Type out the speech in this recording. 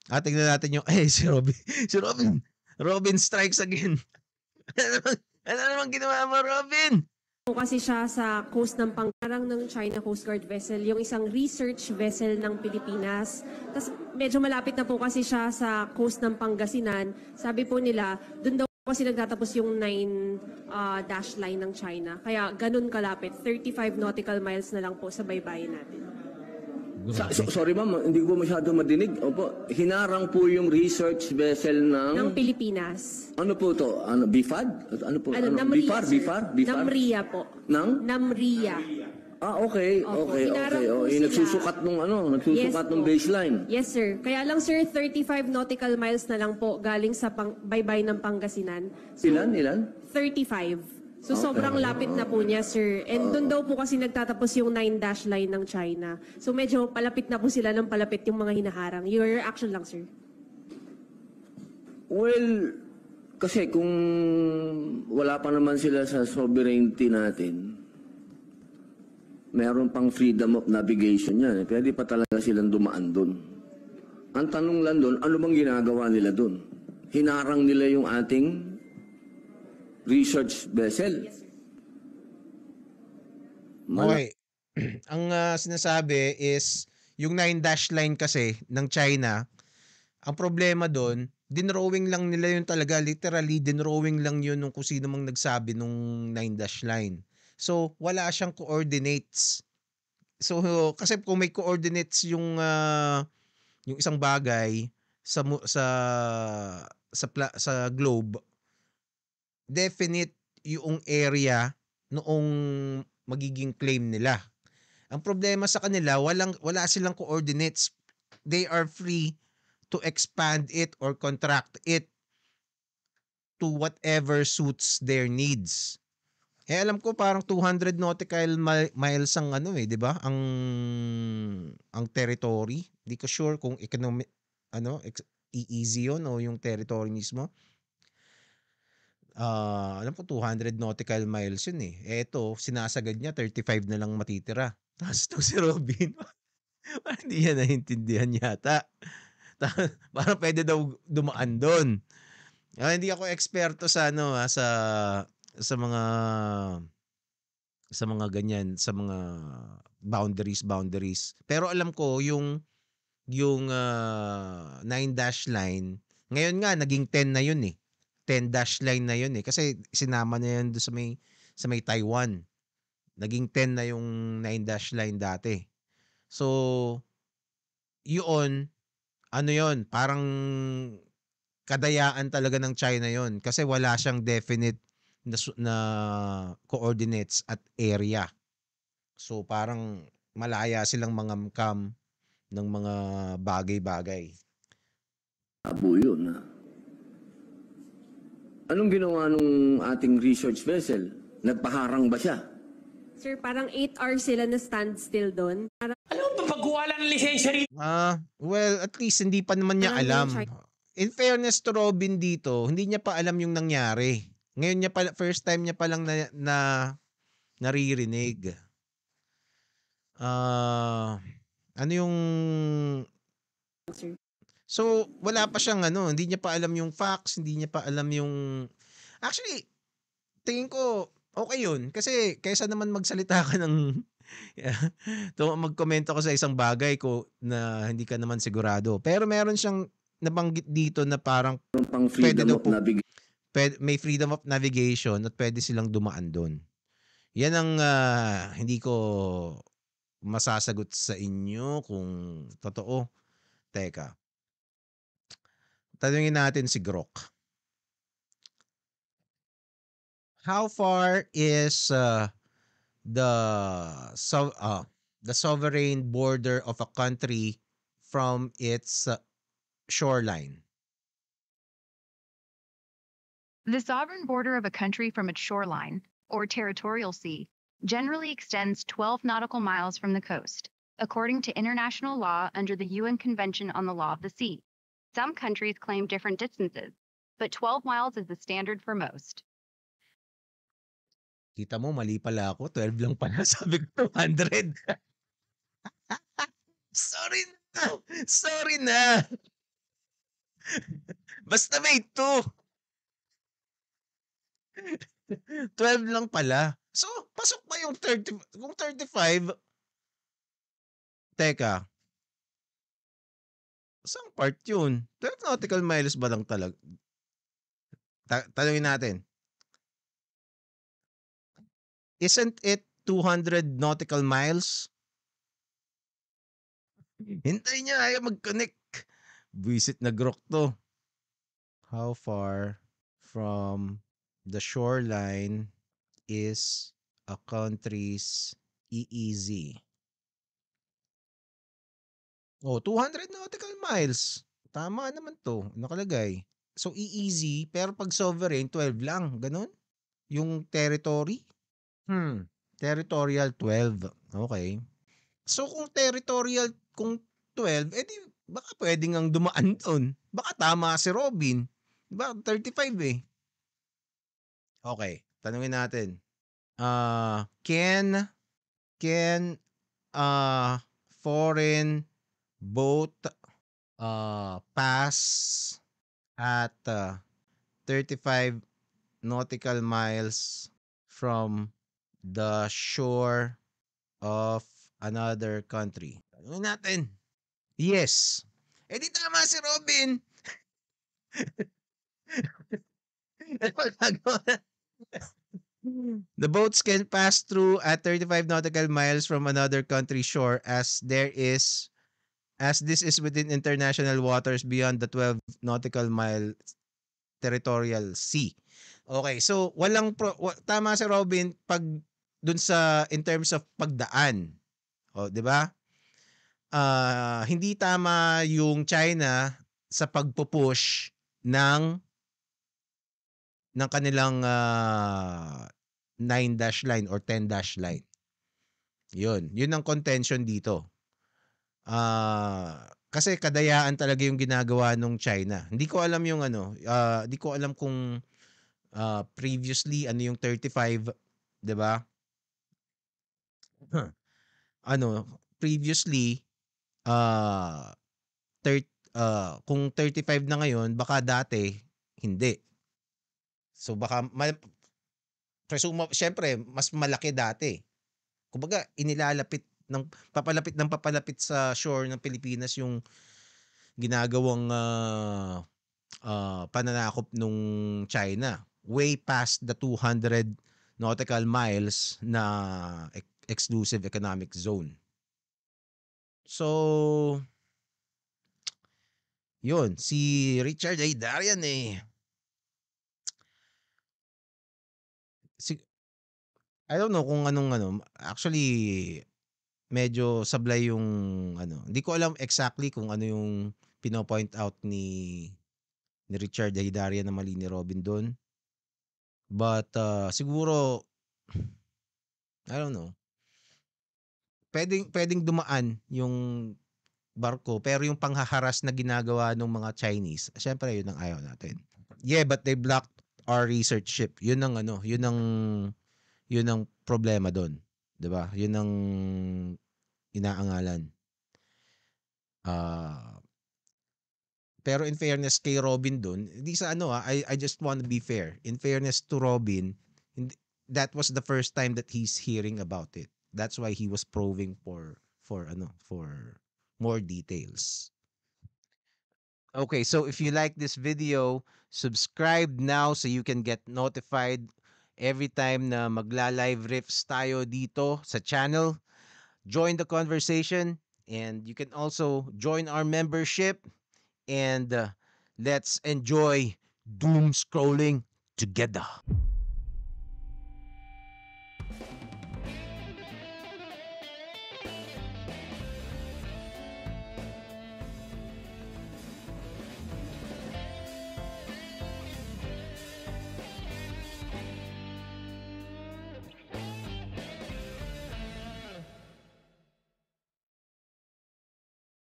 Tignan natin yung si Robin. Si Robin. Robin strikes again. Ano naman ginawa mo, Robin? Po kasi siya sa coast ng Pangarang ng China Coast Guard vessel, yung isang research vessel ng Pilipinas. Tapos medyo malapit na po kasi siya sa coast ng Pangasinan. Sabi po nila, doon daw kasi nagtatapos yung 9 dash line ng China. Kaya ganun kalapit, 35 nautical miles na lang po sa baybayin natin. Sorry ma'am, hindi ko masyado madinig. Opo, hinarang po yung research vessel Ng Pilipinas. Ano po to? Ano, BIFAD? Ano po? Namria, sir. BIFAR? Namria po. Namria. Okay, Opo, okay, hinarang okay. po Oh, sila. nagsusukat nung nagsusukat ng po. baseline. Yes, sir. Kaya lang, sir, 35 nautical miles na lang po galing sa baybay ng Pangasinan. So, Ilan? 35. So, Okay. sobrang lapit na po niya, sir. And doon daw po kasi nagtatapos yung 9 dash line ng China. So, medyo palapit na po sila ng palapit yung mga hinaharang. Your reaction lang, sir. Well, kasi kung wala pa naman sila sa sovereignty natin, meron pang freedom of navigation yan. Pwede pa talaga silang dumaan doon. Ang tanong lang doon, ano bang ginagawa nila doon? Hinarang nila yung ating research vessel. Okay. Ang sinasabi is yung 9 dash line kasi ng China, ang problema doon, dinrawing lang nila yun talaga, literally dinrawing lang yun nung kung sino mang nagsabi nung 9 dash line. So wala siyang coordinates. So kasi kung may coordinates yung isang bagay sa globe, definite yung area noong magiging claim nila. Ang problema sa kanila, wala silang coordinates. They are free to expand it or contract it to whatever suits their needs. Alam ko parang 200 nautical miles ang 'di ba? Ang territory. Hindi ko sure kung economic easy 'yon o yung territory mismo. Alam ko 200 nautical miles yun eh. Eto, sinasagad niya 35 na lang matitira. Tapos to si Robin, parang hindi niya naiintindihan yata. Parang pwede daw dumaan doon. Hindi ako eksperto sa sa mga ganyan, sa mga boundaries. Pero alam ko yung 9 dash line, ngayon nga naging 10 na yun eh. 10 dash line na yun eh kasi sinama na yan doon sa may Taiwan. Naging 10 na yung 9 dash line dati. So, yun, yun, parang kadayaan talaga ng China yon kasi wala siyang definite na coordinates at area. So, parang malaya silang mangamkam ng mga bagay-bagay. Abo yun. Anong ginawa nung ating research vessel? Nagpaharang ba siya? Sir, parang 8 hours sila na standstill doon. Parang Pagkuha ng lisensya rito. Well, at least hindi pa naman niya alam. In fairness to Robin dito, hindi niya pa alam yung nangyari. Ngayon niya pa, first time niya pa lang naririnig. Ano yung So, wala pa siyang hindi niya pa alam yung facts, hindi niya pa alam yung actually, tingin ko okay yun kasi kaysa naman magsalita ka ng magkomento ka sa isang bagay ko na hindi ka naman sigurado. Pero meron siyang nabanggit dito na parang Pang freedom of navigation. may freedom of navigation at pwede silang dumaan doon. Yan ang hindi ko masasagot sa inyo kung totoo. Teka. Tanungin natin si Grok. How far is the sovereign border of a country from its shoreline? The sovereign border of a country from its shoreline, or territorial sea, generally extends 12 nautical miles from the coast, according to international law under the UN Convention on the Law of the Sea. Some countries claim different distances, but 12 miles is the standard for most. Kita mo, mali pala ako. 12 lang pala. Sabi ko 200. Sorry na. Basta may 2. 12 lang pala. So, pasok pa yung 30, kung 35, teka, saan part yun? 12 nautical miles ba lang talaga? Tanungin natin, isn't it 200 nautical miles? Hintay niya, ayaw mag-connect. Buisit na grok to. How far from the shoreline is a country's EEZ? Oh, 200 nautical miles. Tama naman to, nakalagay. So, EEZ, pero pag sovereign, 12 lang. Ganun? Yung territory? Territorial 12. Okay. So, kung 12, edi baka pwede ngang dumaan doon. Baka tama si Robin. Diba? 35 eh. Okay. Tanungin natin. Can foreign boat pass at 35 nautical miles from the shore of another country? Tanungin natin. Yes. Eh di tama si Robin. The boats can pass through at 35 nautical miles from another country's shore as this is within international waters beyond the 12 nautical mile territorial sea. Okay, so tama si Robin pag dun sa in terms of pagdaan. O, 'di ba? Hindi tama yung China sa pagpupush ng kanilang 9-dash line or 10-dash line. Yun ang contention dito. Kasi kadayaan talaga yung ginagawa nung China. Hindi ko alam yung hindi ko alam kung previously ano yung 35, 'di ba? Previously kung 35 na ngayon, baka dati hindi. So baka syempre mas malaki dati. Kumbaga papalapit sa shore ng Pilipinas yung ginagawang pananakop nung China way past the 200 nautical miles na exclusive economic zone. So, yun, si Richard Aydarian I don't know kung actually medyo sablay yung hindi ko alam exactly kung ano yung pino-point out ni Richard Aydarian na mali ni Robin doon. But siguro I don't know. Pwedeng dumaan yung barko pero yung panghaharas na ginagawa ng mga Chinese, syempre yun ang ayaw natin. Yeah, but they blocked our research ship. Yun ang problema doon, 'di ba? Yun ang inaangalan. Pero in fairness kay Robin doon, hindi sa I just want to be fair. In fairness to Robin, that was the first time that he's hearing about it. That's why he was probing for more details. Okay, so if you like this video, subscribe now so you can get notified every time na magla-live riffs tayo dito sa channel. Join the conversation and you can also join our membership and let's enjoy doom scrolling together.